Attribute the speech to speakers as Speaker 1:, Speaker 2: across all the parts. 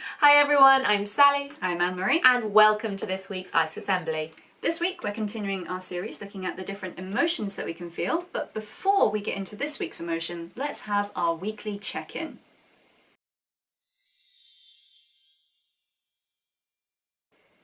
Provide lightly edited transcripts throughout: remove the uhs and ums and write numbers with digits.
Speaker 1: Hi everyone, I'm Sally.
Speaker 2: I'm Anne-Marie.
Speaker 1: And welcome to this week's ICE Assembly.
Speaker 2: This week we're continuing our series looking at the different emotions that we can feel, but before we get into this week's emotion, let's have our weekly check-in.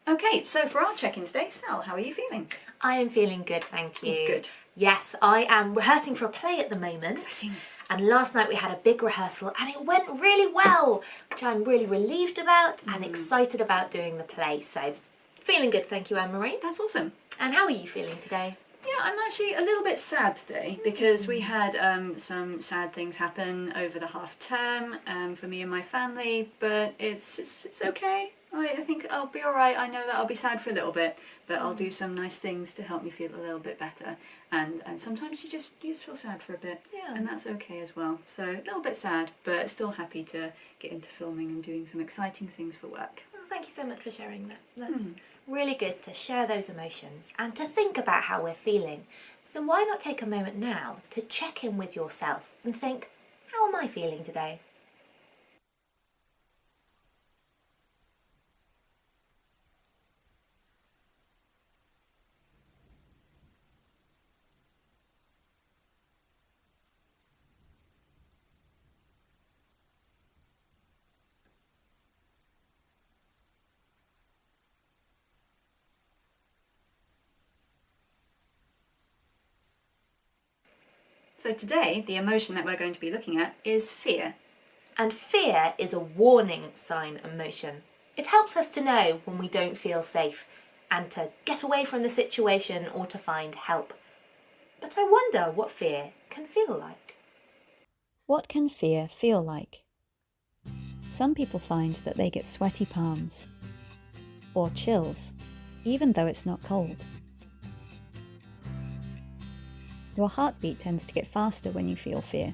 Speaker 2: Okay, so for our check-in today, Sal, how are you feeling?
Speaker 1: I am feeling good, thank you.
Speaker 2: Good.
Speaker 1: Yes, I am rehearsing for a play at the moment.
Speaker 2: Exciting.
Speaker 1: And last night we had a big rehearsal and it went really well, which I'm really relieved about and excited about doing the play. So, feeling good, thank you, Anne-Marie.
Speaker 2: That's awesome.
Speaker 1: And how are you feeling today?
Speaker 2: Yeah, I'm actually a little bit sad today because we had some sad things happen over the half term for me and my family, but it's okay. I think I'll be alright. I know that I'll be sad for a little bit, but I'll do some nice things to help me feel a little bit better. And sometimes you just feel sad for a bit, and that's okay as well. So a little bit sad, but still happy to get into filming and doing some exciting things for work.
Speaker 1: Well, thank you so much for sharing that. That's really good to share those emotions and to think about how we're feeling. So why not take a moment now to check in with yourself and think, how am I feeling today?
Speaker 2: So today, the emotion that we're going to be looking at is fear.
Speaker 1: And fear is a warning sign emotion. It helps us to know when we don't feel safe and to get away from the situation or to find help. But I wonder what fear can feel like.
Speaker 3: What can fear feel like? Some people find that they get sweaty palms or chills, even though it's not cold. Your heartbeat tends to get faster when you feel fear.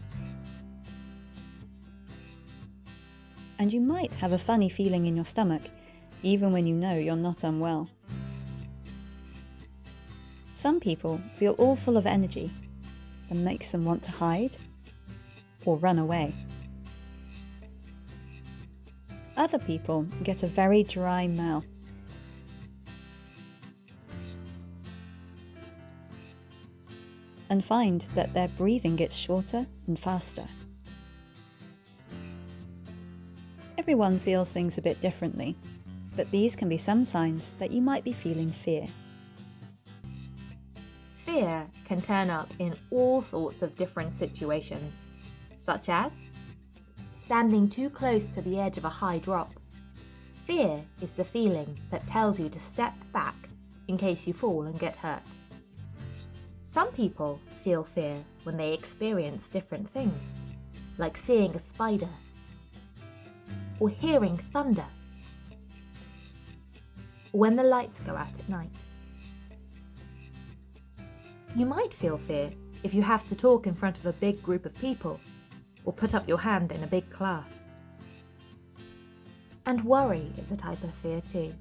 Speaker 3: And you might have a funny feeling in your stomach, even when you know you're not unwell. Some people feel all full of energy that makes them want to hide or run away. Other people get a very dry mouth. And find that their breathing gets shorter and faster. Everyone feels things a bit differently, but these can be some signs that you might be feeling fear.
Speaker 1: Fear can turn up in all sorts of different situations, such as standing too close to the edge of a high drop. Fear is the feeling that tells you to step back in case you fall and get hurt. Some people feel fear when they experience different things, like seeing a spider or hearing thunder, or when the lights go out at night. You might feel fear if you have to talk in front of a big group of people or put up your hand in a big class. And worry is a type of fear too.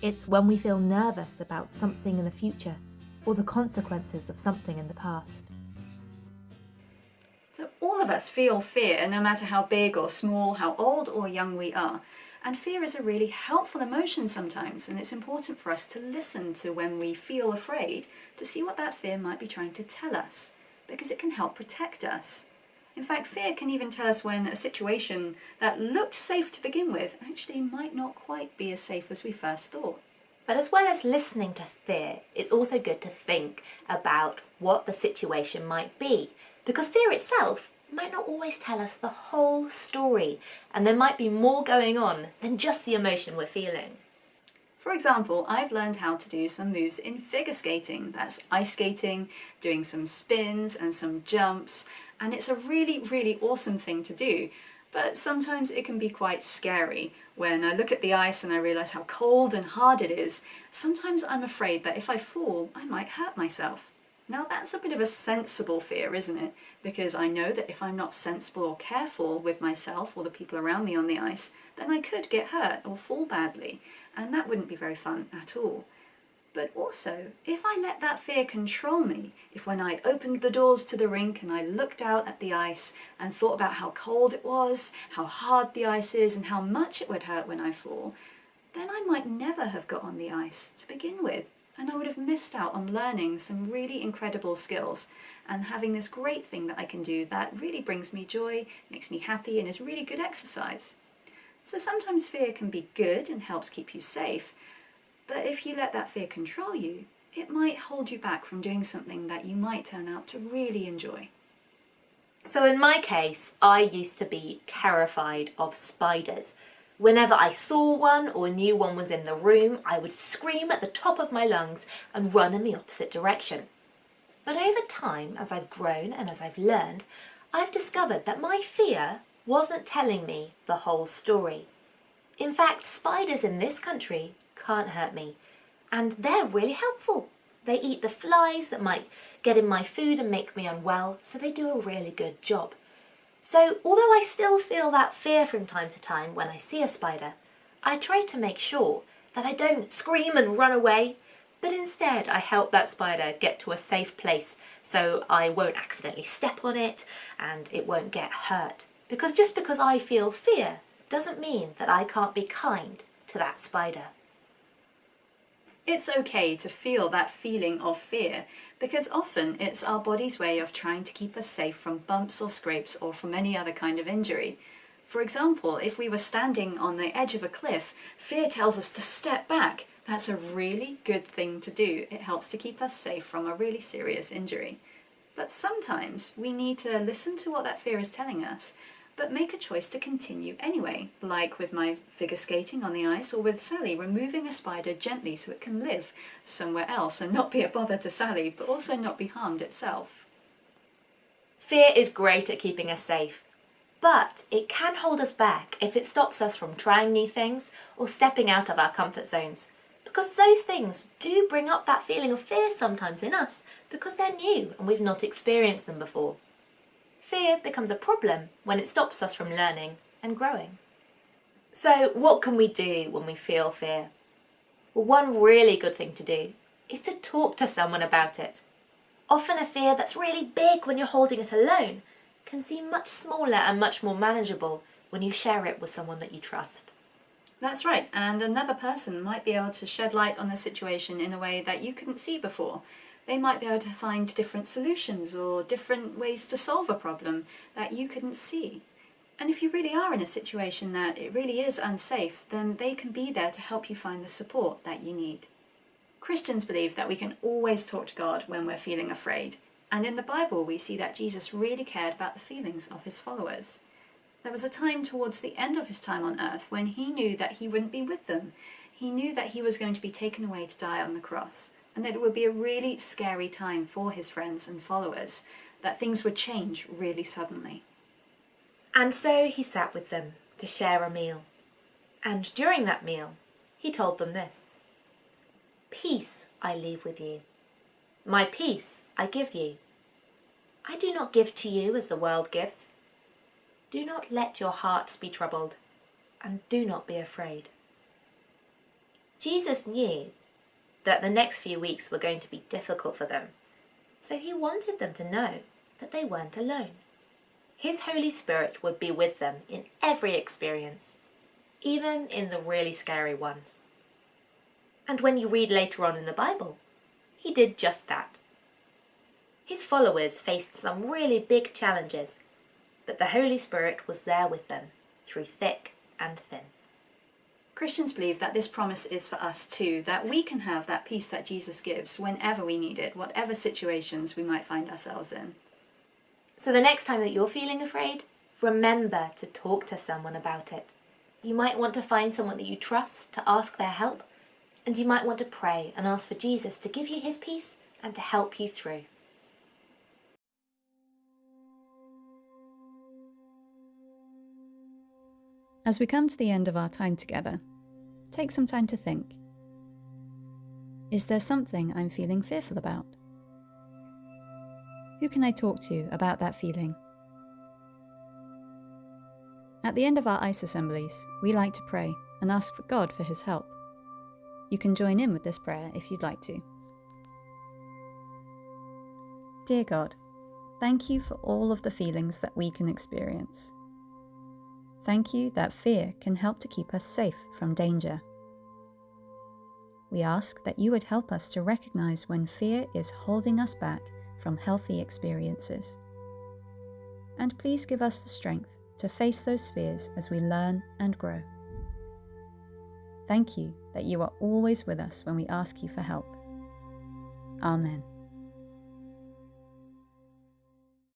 Speaker 1: It's when we feel nervous about something in the future or the consequences of something in the past.
Speaker 2: So all of us feel fear, no matter how big or small, how old or young we are. And fear is a really helpful emotion sometimes, and it's important for us to listen to when we feel afraid to see what that fear might be trying to tell us, because it can help protect us. In fact, fear can even tell us when a situation that looked safe to begin with actually might not quite be as safe as we first thought.
Speaker 1: But as well as listening to fear, it's also good to think about what the situation might be, because fear itself might not always tell us the whole story, and there might be more going on than just the emotion we're feeling.
Speaker 2: For example, I've learned how to do some moves in figure skating. That's ice skating, doing some spins and some jumps, and it's a really, really awesome thing to do. But sometimes it can be quite scary. When I look at the ice and I realise how cold and hard it is, sometimes I'm afraid that if I fall, I might hurt myself. Now that's a bit of a sensible fear, isn't it? Because I know that if I'm not sensible or careful with myself or the people around me on the ice, then I could get hurt or fall badly, and that wouldn't be very fun at all. But also, if I let that fear control me, if when I opened the doors to the rink and I looked out at the ice and thought about how cold it was, how hard the ice is, and how much it would hurt when I fall, then I might never have got on the ice to begin with, and I would have missed out on learning some really incredible skills and having this great thing that I can do that really brings me joy, makes me happy, and is really good exercise. So sometimes fear can be good and helps keep you safe, but if you let that fear control you, it might hold you back from doing something that you might turn out to really enjoy.
Speaker 1: So in my case, I used to be terrified of spiders. Whenever I saw one or knew one was in the room, I would scream at the top of my lungs and run in the opposite direction. But over time, as I've grown and as I've learned, I've discovered that my fear wasn't telling me the whole story. In fact, spiders in this country can't hurt me, and they're really helpful. They eat the flies that might get in my food and make me unwell, so they do a really good job. So although I still feel that fear from time to time when I see a spider, I try to make sure that I don't scream and run away, but instead I help that spider get to a safe place so I won't accidentally step on it and it won't get hurt. Because just because I feel fear doesn't mean that I can't be kind to that spider.
Speaker 2: It's okay to feel that feeling of fear, because often it's our body's way of trying to keep us safe from bumps or scrapes or from any other kind of injury. For example, if we were standing on the edge of a cliff, fear tells us to step back. That's a really good thing to do. It helps to keep us safe from a really serious injury. But sometimes we need to listen to what that fear is telling us, but make a choice to continue anyway, like with my figure skating on the ice, or with Sally removing a spider gently so it can live somewhere else and not be a bother to Sally, but also not be harmed itself.
Speaker 1: Fear is great at keeping us safe, but it can hold us back if it stops us from trying new things or stepping out of our comfort zones, because those things do bring up that feeling of fear sometimes in us because they're new and we've not experienced them before. Fear becomes a problem when it stops us from learning and growing. So what can we do when we feel fear? Well, one really good thing to do is to talk to someone about it. Often a fear that's really big when you're holding it alone can seem much smaller and much more manageable when you share it with someone that you trust.
Speaker 2: That's right, and another person might be able to shed light on the situation in a way that you couldn't see before. They might be able to find different solutions or different ways to solve a problem that you couldn't see. And if you really are in a situation that it really is unsafe, then they can be there to help you find the support that you need. Christians believe that we can always talk to God when we're feeling afraid. And in the Bible, we see that Jesus really cared about the feelings of his followers. There was a time towards the end of his time on earth when he knew that he wouldn't be with them. He knew that he was going to be taken away to die on the cross, and that it would be a really scary time for his friends and followers, that things would change really suddenly.
Speaker 1: And so he sat with them to share a meal. And during that meal, he told them this: "Peace I leave with you. My peace I give you. I do not give to you as the world gives. Do not let your hearts be troubled, and do not be afraid." Jesus knew that the next few weeks were going to be difficult for them, so he wanted them to know that they weren't alone. His Holy Spirit would be with them in every experience, even in the really scary ones. And when you read later on in the Bible, he did just that. His followers faced some really big challenges, but the Holy Spirit was there with them through thick and thin.
Speaker 2: Christians believe that this promise is for us too, that we can have that peace that Jesus gives whenever we need it, whatever situations we might find ourselves in.
Speaker 1: So the next time that you're feeling afraid, remember to talk to someone about it. You might want to find someone that you trust to ask their help, and you might want to pray and ask for Jesus to give you his peace and to help you through.
Speaker 3: As we come to the end of our time together, take some time to think. Is there something I'm feeling fearful about? Who can I talk to about that feeling? At the end of our ICE assemblies, we like to pray and ask for God for his help. You can join in with this prayer if you'd like to. Dear God, thank you for all of the feelings that we can experience. Thank you that fear can help to keep us safe from danger. We ask that you would help us to recognize when fear is holding us back from healthy experiences. And please give us the strength to face those fears as we learn and grow. Thank you that you are always with us when we ask you for help. Amen.